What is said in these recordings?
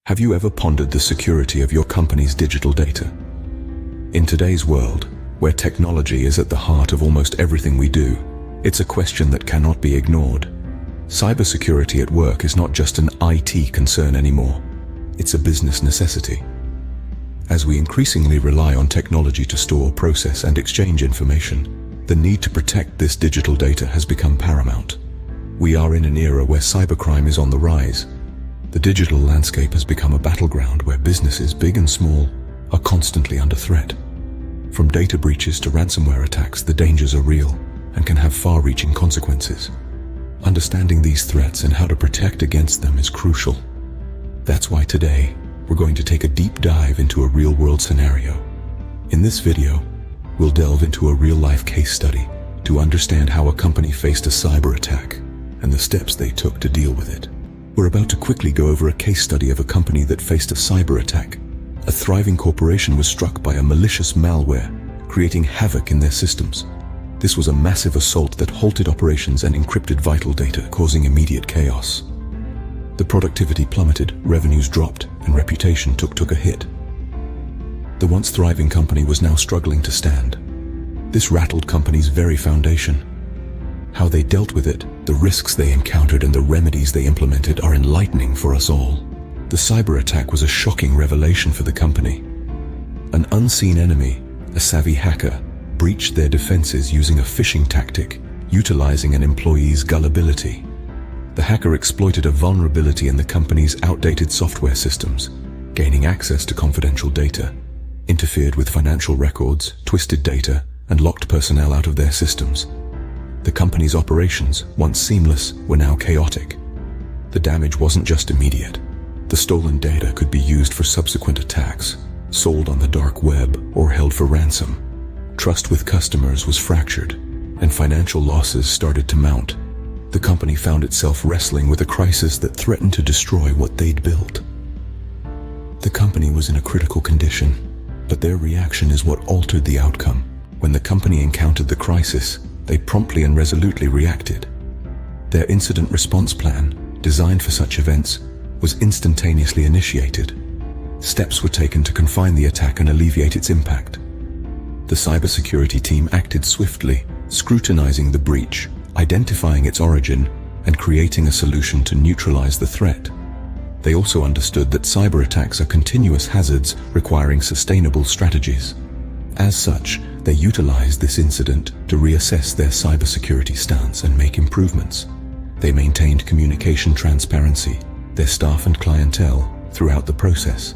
Have you ever pondered the security of your company's digital data? In today's world, where technology is at the heart of almost everything we do, it's a question that cannot be ignored. Cybersecurity at work is not just an IT concern anymore. It's a business necessity. As we increasingly rely on technology to store, process, and exchange information, the need to protect this digital data has become paramount. We are in an era where cybercrime is on the rise. The digital landscape has become a battleground where businesses, big and small, are constantly under threat. From data breaches to ransomware attacks, the dangers are real and can have far-reaching consequences. Understanding these threats and how to protect against them is crucial. That's why today, we're going to take a deep dive into a real-world scenario. In this video, we'll delve into a real-life case study to understand how a company faced a cyber attack and the steps they took to deal with it. We're about to quickly go over a case study of a company that faced a cyber attack. A thriving corporation was struck by a malicious malware, creating havoc in their systems. This was a massive assault that halted operations and encrypted vital data, causing immediate chaos. The productivity plummeted, revenues dropped, and reputation took a hit. The once thriving company was now struggling to stand. This rattled company's very foundation. How they dealt with it, the risks they encountered, and the remedies they implemented are enlightening for us all. The cyber attack was a shocking revelation for the company. An unseen enemy, a savvy hacker, breached their defenses using a phishing tactic, utilizing an employee's gullibility. The hacker exploited a vulnerability in the company's outdated software systems, gaining access to confidential data, interfered with financial records, twisted data, and locked personnel out of their systems. The company's operations, once seamless, were now chaotic. The damage wasn't just immediate. The stolen data could be used for subsequent attacks, sold on the dark web, or held for ransom. Trust with customers was fractured, and financial losses started to mount. The company found itself wrestling with a crisis that threatened to destroy what they'd built. The company was in a critical condition, but their reaction is what altered the outcome. When the company encountered the crisis, they promptly and resolutely reacted. Their incident response plan, designed for such events, was instantaneously initiated. Steps were taken to confine the attack and alleviate its impact. The cybersecurity team acted swiftly, scrutinizing the breach, identifying its origin, and creating a solution to neutralize the threat. They also understood that cyber attacks are continuous hazards requiring sustainable strategies. As such, they utilized this incident to reassess their cybersecurity stance and make improvements. They maintained communication transparency, their staff and clientele, throughout the process.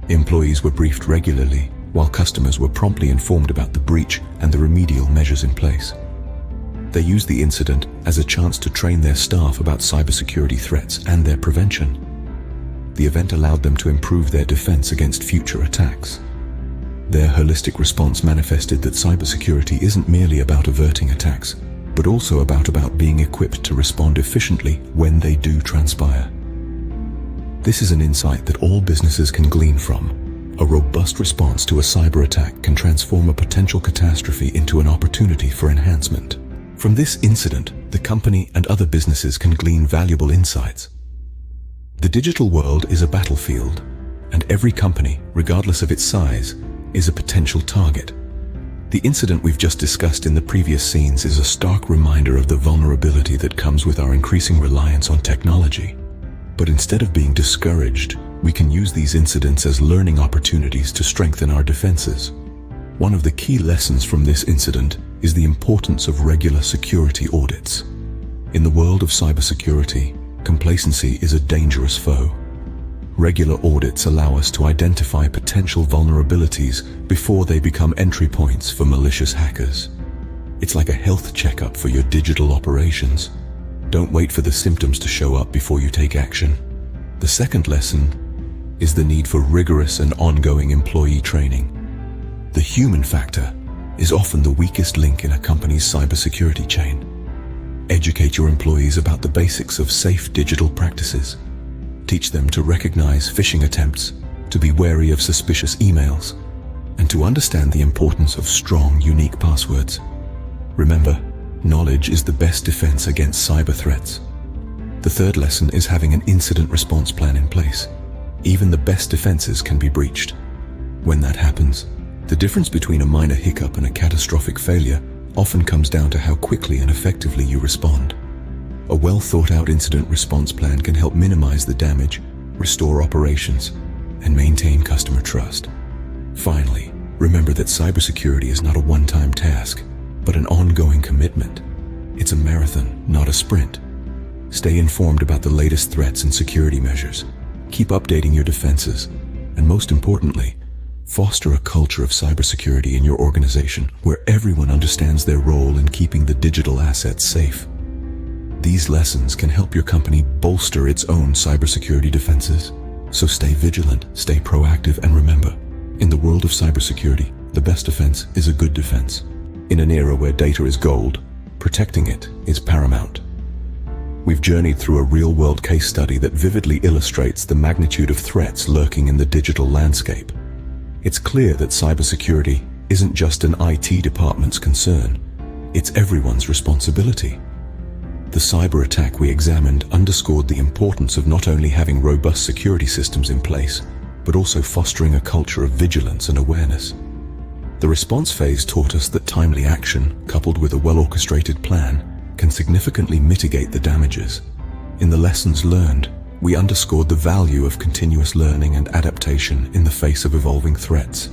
Employees were briefed regularly, while customers were promptly informed about the breach and the remedial measures in place. They used the incident as a chance to train their staff about cybersecurity threats and their prevention. The event allowed them to improve their defense against future attacks. Their holistic response manifested that cybersecurity isn't merely about averting attacks, but also about being equipped to respond efficiently when they do transpire. This is an insight that all businesses can glean from. A robust response to a cyber attack can transform a potential catastrophe into an opportunity for enhancement. From this incident, the company and other businesses can glean valuable insights. The digital world is a battlefield, and every company, regardless of its size, is a potential target. The incident we've just discussed in the previous scenes is a stark reminder of the vulnerability that comes with our increasing reliance on technology. But instead of being discouraged, we can use these incidents as learning opportunities to strengthen our defenses. One of the key lessons from this incident is the importance of regular security audits. In the world of cybersecurity, complacency is a dangerous foe. Regular audits allow us to identify potential vulnerabilities before they become entry points for malicious hackers. It's like a health checkup for your digital operations. Don't wait for the symptoms to show up before you take action. The second lesson is the need for rigorous and ongoing employee training. The human factor is often the weakest link in a company's cybersecurity chain. Educate your employees about the basics of safe digital practices. Teach them to recognize phishing attempts, to be wary of suspicious emails, and to understand the importance of strong, unique passwords. Remember, knowledge is the best defense against cyber threats. The third lesson is having an incident response plan in place. Even the best defenses can be breached. When that happens, the difference between a minor hiccup and a catastrophic failure often comes down to how quickly and effectively you respond. A well-thought-out incident response plan can help minimize the damage, restore operations, and maintain customer trust. Finally, remember that cybersecurity is not a one-time task, but an ongoing commitment. It's a marathon, not a sprint. Stay informed about the latest threats and security measures. Keep updating your defenses, and most importantly, foster a culture of cybersecurity in your organization where everyone understands their role in keeping the digital assets safe. These lessons can help your company bolster its own cybersecurity defenses. So stay vigilant, stay proactive, and remember, in the world of cybersecurity, the best defense is a good defense. In an era where data is gold, protecting it is paramount. We've journeyed through a real-world case study that vividly illustrates the magnitude of threats lurking in the digital landscape. It's clear that cybersecurity isn't just an IT department's concern, it's everyone's responsibility. The cyber attack we examined underscored the importance of not only having robust security systems in place, but also fostering a culture of vigilance and awareness. The response phase taught us that timely action, coupled with a well-orchestrated plan, can significantly mitigate the damages. In the lessons learned, we underscored the value of continuous learning and adaptation in the face of evolving threats.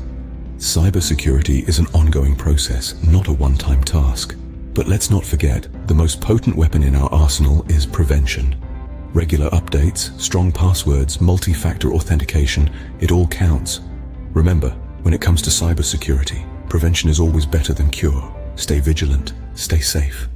Cybersecurity is an ongoing process, not a one-time task. But let's not forget, the most potent weapon in our arsenal is prevention. Regular updates, strong passwords, multi-factor authentication, it all counts. Remember, when it comes to cybersecurity, prevention is always better than cure. Stay vigilant, stay safe.